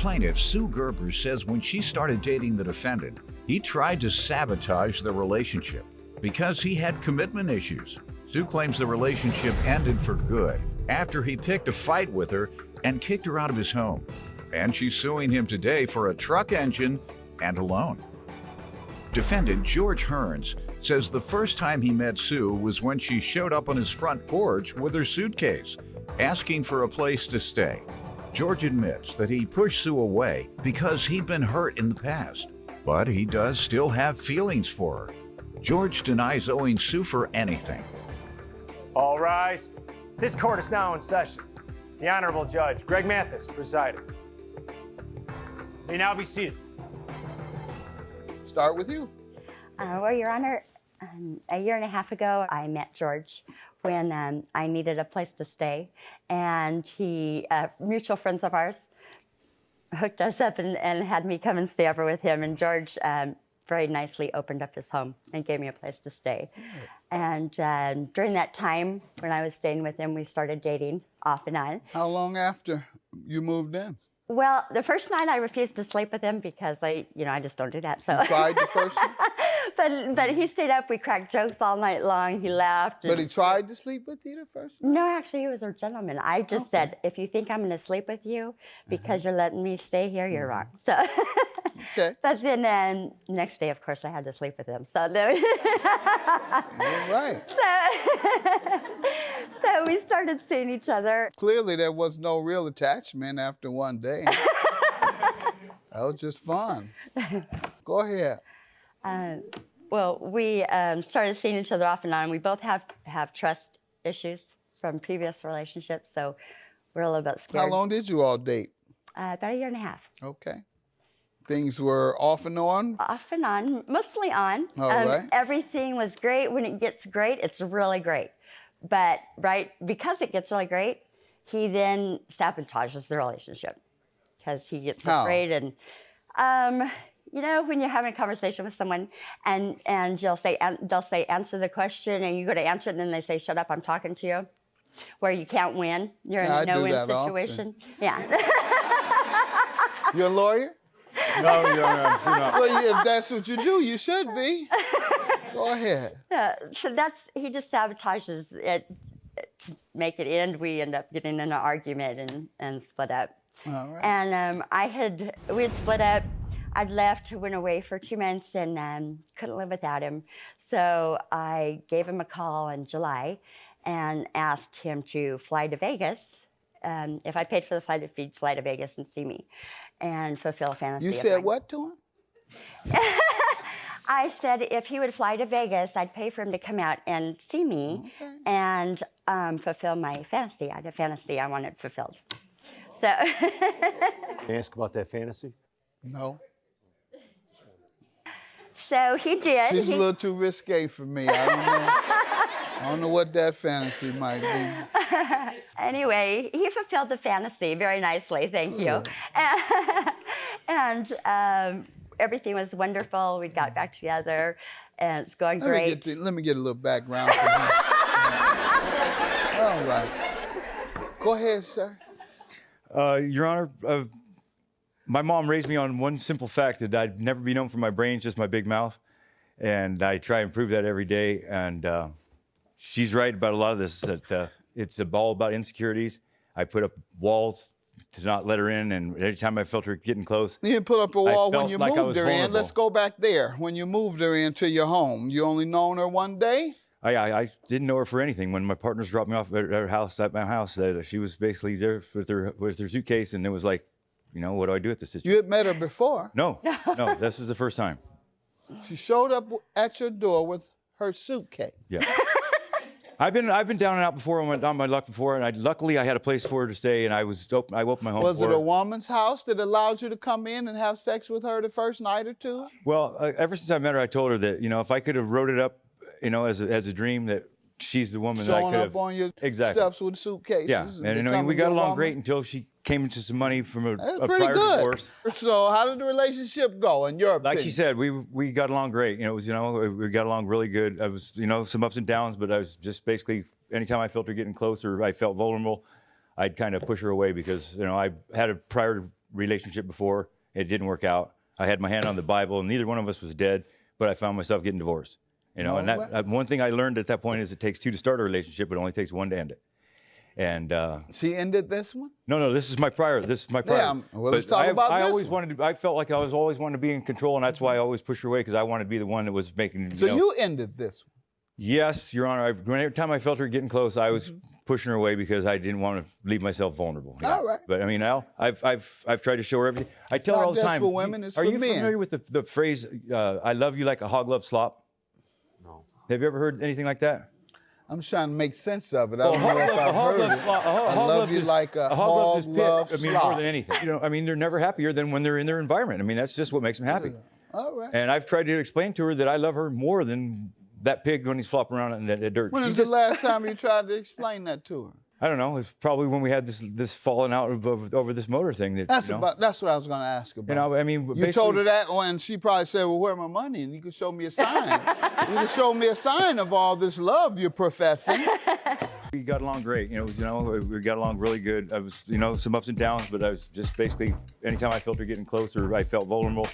plaintiff, Sue Gerber, says when she started dating the defendant, he tried to sabotage the relationship because he had commitment issues. Sue claims the relationship ended for good after he picked a fight with her and kicked her out of his home. And she's suing him today for a truck engine and a loan. Defendant George Hearns says the first time he met Sue was when she showed up on his front porch with her suitcase, asking for a place to stay. George admits that he pushed Sue away because he'd been hurt in the past, but he does still have feelings for her. George denies owing Sue for anything. All rise. This court is now in session. The Honorable Judge Greg Mathis presiding. May now be seated. Start with you. Well, Your Honor, a year and a half ago, I met George when I needed a place to stay, and he, mutual friends of ours, hooked us up and had me come and stay over with him. And George very nicely opened up his home and gave me a place to stay. And during that time, when I was staying with him, we started dating off and on. How long after you moved in? Well, the first night I refused to sleep with him because I just don't do that. So You tried the first one? But he stayed up. We cracked jokes all night long. He laughed. But he tried to sleep with you the first night? No, actually, he was a gentleman. I just said, if you think I'm going to sleep with you because you're letting me stay here, you're wrong. So, Okay. But then next day, of course, I had to sleep with him. So, then, All right. so we started seeing each other. Clearly, there was no real attachment after one day. That was just fun. Go ahead. Well, we started seeing each other off and on. We both have trust issues from previous relationships, so we're a little bit scared. How long did you all date? About a year and a half. Okay. Things were off and on? Off and on, mostly on. All right. Everything was great. When it gets great, it's really great. But because it gets really great, he then sabotages the relationship because he gets How? afraid. And when you're having a conversation with someone and they'll say answer the question, and you go to answer it, and then they say shut up, I'm talking to you, where you can't win. You're in I a do no-win that situation. often. Yeah. You're a lawyer? No, you're not. Well, if that's what you do, you should be. Go ahead. Yeah, so he just sabotages it to make it end. We end up getting in an argument and split up. All right. And we had split up. I'd left, went away for 2 months, and couldn't live without him. So I gave him a call in July and asked him to fly to Vegas. If I paid for the flight, if he'd fly to Vegas and see me and fulfill a fantasy. You said what to him? I said if he would fly to Vegas, I'd pay for him to come out and see me and fulfill my fantasy. I had a fantasy I wanted fulfilled. So. Ask about that fantasy? No. So he did. She's a little too risque for me. I don't know. I don't know what that fantasy might be. Anyway, he fulfilled the fantasy very nicely, thank you. And everything was wonderful. We got back together, and it's going great. Let me get a little background for him. All right. Go ahead, sir. Your Honor, my mom raised me on one simple fact that I'd never be known for my brains, just my big mouth. And I try and prove that every day. And she's right about a lot of this, that it's all about insecurities. I put up walls to not let her in, and every time I felt her getting close. You didn't put up a wall when you like moved her in. vulnerable. Let's go back there. When you moved her into your home, you only known her one day? I didn't know her for anything. When my partners dropped me off at her house, at my house, she was basically there with her suitcase, and it was like, what do I do with this situation? You had met her before. No, this was the first time. She showed up at your door with her suitcase. Yeah. I've been down and out before. I went down my luck before, and luckily I had a place for her to stay, and I opened my home. Was for it her. a woman's house that allowed you to come in and have sex with her the first night or two? Well, ever since I met her, I told her that if I could have wrote it up, as a dream, that she's the woman that I Showing could up have. on your Exactly. steps with suitcases. Yeah, and we becoming got your along woman? great until she came into some money from a That's pretty prior good. divorce. So how did the relationship go in your opinion? Like she said, we got along great. We got along really good. I was, some ups and downs, but I was just basically, anytime I felt her getting closer, I felt vulnerable, I'd kind of push her away because, I had a prior relationship before. It didn't work out. I had my hand on the Bible, and neither one of us was dead, but I found myself getting divorced. You know, and that one thing I learned at that point is it takes two to start a relationship, but it only takes one to end it. And she ended this one? No, this is my prior. Yeah, well, let's talk about this one. I felt like I was always wanted to be in control, and that's why I always pushed her away, because I wanted to be the one that was making. So you ended this one? Yes, Your Honor. Every time I felt her getting close, I was pushing her away because I didn't want to leave myself vulnerable. All right. But I mean, Al, I've tried to show her everything. I tell her all the not time. just for women, it's are for you men. familiar with the phrase "I love you like a hog loves slop"? No. Have you ever heard anything like that? I'm just trying to make sense of it. I don't know if I've heard it. I love you like a hog loves I mean, more than anything. You know, I mean, they're never happier than when they're in their environment. I mean, that's just what makes them happy. All right. And I've tried to explain to her that I love her more than that pig when he's flopping around in the dirt. When was the last time you tried to explain that to her? I don't know. It's probably when we had this falling out over this motor thing. That's what I was going to ask about. You know, I mean, you told her that when she probably said, "Well, where's my money?" And you could show me a sign. You could show me a sign of all this love you're professing. We got along great. We got along really good. I was, some ups and downs, but I was just basically anytime I felt her getting closer, I felt vulnerable,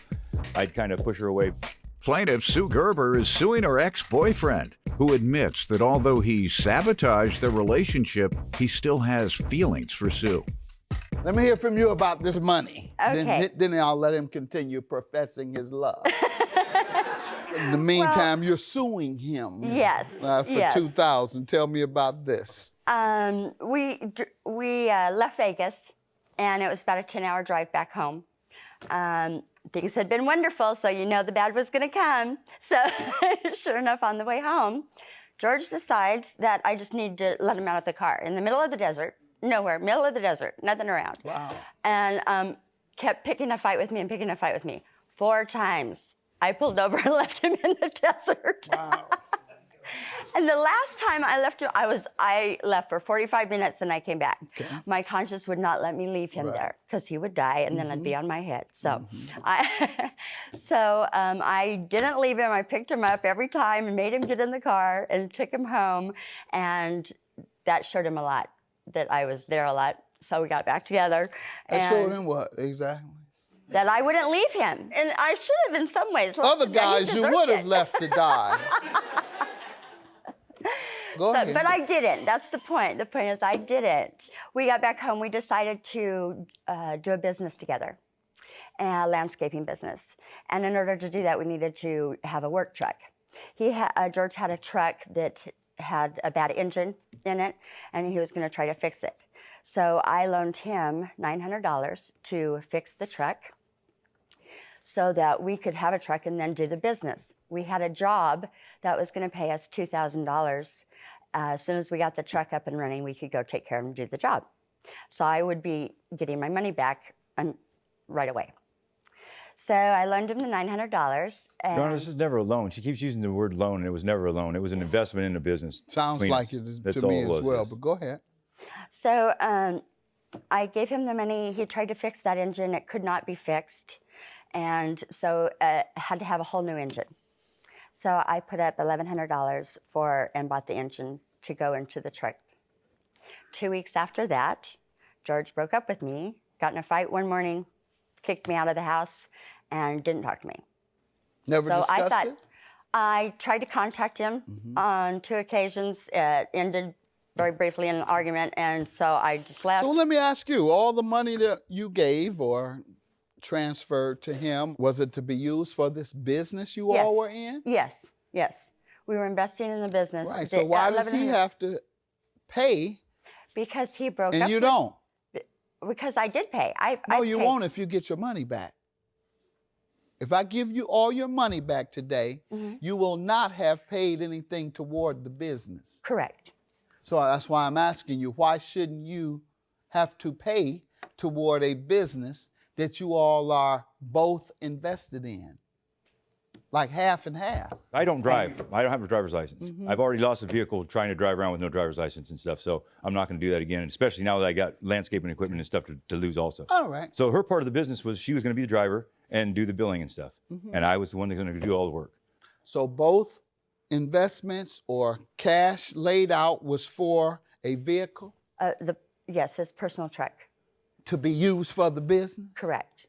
I'd kind of push her away. Plaintiff Sue Gerber is suing her ex-boyfriend, who admits that although he sabotaged their relationship, he still has feelings for Sue. Let me hear from you about this money. Okay. Then I'll let him continue professing his love. In the meantime, you're suing him. Yes. For yes. $2,000. Tell me about this. We left Vegas, and it was about a 10-hour drive back home. Things had been wonderful, so you know the bad was going to come. So sure enough, on the way home, George decides that I just need to let him out of the car in the middle of the desert, nowhere, middle of the desert, nothing around. Wow. And kept picking a fight with me and picking a fight with me. 4 times I pulled over and left him in the desert. Wow. And the last time I left him, I left for 45 minutes and I came back. Okay. My conscience would not let me leave him there because he would die and then I'd be on my head. So, I didn't leave him. I picked him up every time and made him get in the car and took him home. And that showed him a lot, that I was there a lot. So we got back together. I showed him what exactly? That I wouldn't leave him. And I should have in some ways. Other guys you would have left to die. Go ahead. But I didn't. That's the point. The point is I didn't. We got back home. We decided to do a business together, a landscaping business. And in order to do that, we needed to have a work truck. George had a truck that had a bad engine in it, and he was going to try to fix it. So I loaned him $900 to fix the truck so that we could have a truck and then do the business. We had a job that was going to pay us $2,000. As soon as we got the truck up and running, we could go take care of and do the job. So I would be getting my money back right away. So I loaned him the $900. No, this is never a loan. She keeps using the word loan, and it was never a loan. It was an investment in a business. Sounds like it to me as well, but go ahead. So I gave him the money. He tried to fix that engine. It could not be fixed. And so had to have a whole new engine. So I put up $1,100 and bought the engine to go into the truck. 2 weeks after that, George broke up with me, got in a fight one morning, kicked me out of the house, and didn't talk to me. Never discussed it? I tried to contact him on 2 occasions. It ended very briefly in an argument, and so I just left. So let me ask you, all the money that you gave or transferred to him, was it to be used for this business you all were in? Yes, yes. We were investing in the business. Right, so why does he have to pay? Because he broke up. And you don't? Because I did pay. No, you won't if you get your money back. If I give you all your money back today, you will not have paid anything toward the business. Correct. So that's why I'm asking you, why shouldn't you have to pay toward a business that you all are both invested in? Like half and half. I don't drive. I don't have a driver's license. I've already lost a vehicle trying to drive around with no driver's license and stuff, so I'm not going to do that again, especially now that I got landscaping equipment and stuff to lose also. All right. So her part of the business was she was going to be the driver and do the billing and stuff, and I was the one that's going to do all the work. So both investments or cash laid out was for a vehicle? Yes, his personal truck. to be used for the business? Correct.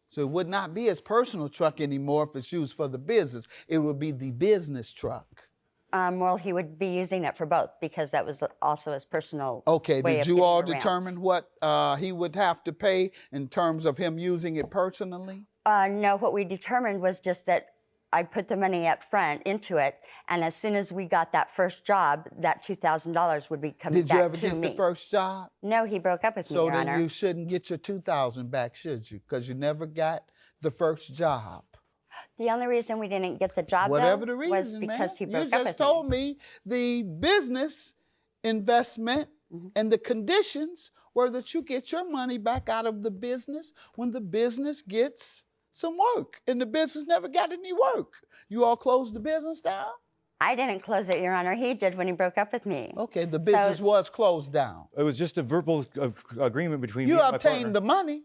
So it would not be his personal truck anymore if it's used for the business. It would be the business truck. Well, he would be using it for both because that was also his personal Okay, way did of you getting all around. determine what he would have to pay in terms of him using it personally? No, what we determined was just that I put the money up front into it, and as soon as we got that first job, that $2,000 would be coming Did you back ever to get me. the first job? No, he broke up with me, So Your then Honor. you shouldn't get your $2,000 back, should you? Because you never got the first job. The only reason we didn't get the job Whatever though, the was reason, because man. he broke You up just with told me. me the business investment and the conditions were that you get your money back out of the business when the business gets some work. And the business never got any work. You all closed the business down? I didn't close it, Your Honor. He did when he broke up with me. Okay, the business was closed down. It was just a verbal agreement between me You and my obtained partner. the money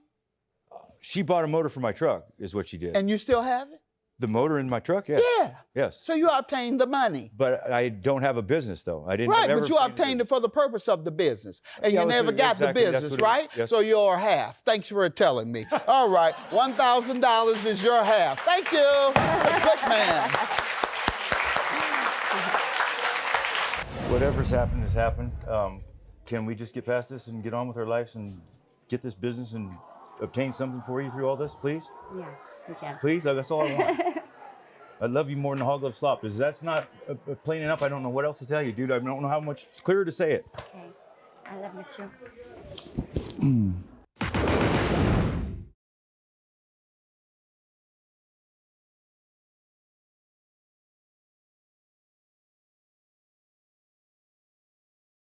She bought a motor for my truck, is what she did. and you still have it? The motor in my truck, yes. Yeah. Yes. So you obtained the money. But I don't have a business, though. I didn't. Right, never but you obtained it for the purpose of the business. And Yeah, you never got exactly, the that's business, what it is. right? Yes. So you're half. Thanks for telling me. All right, $1,000 is your half. Thank you. Good man. Whatever's happened has happened. Can we just get past this and get on with our lives and get this business and obtain something for you through all this, please? Yeah, we can. Please, that's all I want. I love you more than a hog love slop. If that's not plain enough, I don't know what else to tell you, dude. I don't know how much clearer to say it. Okay. I love you too.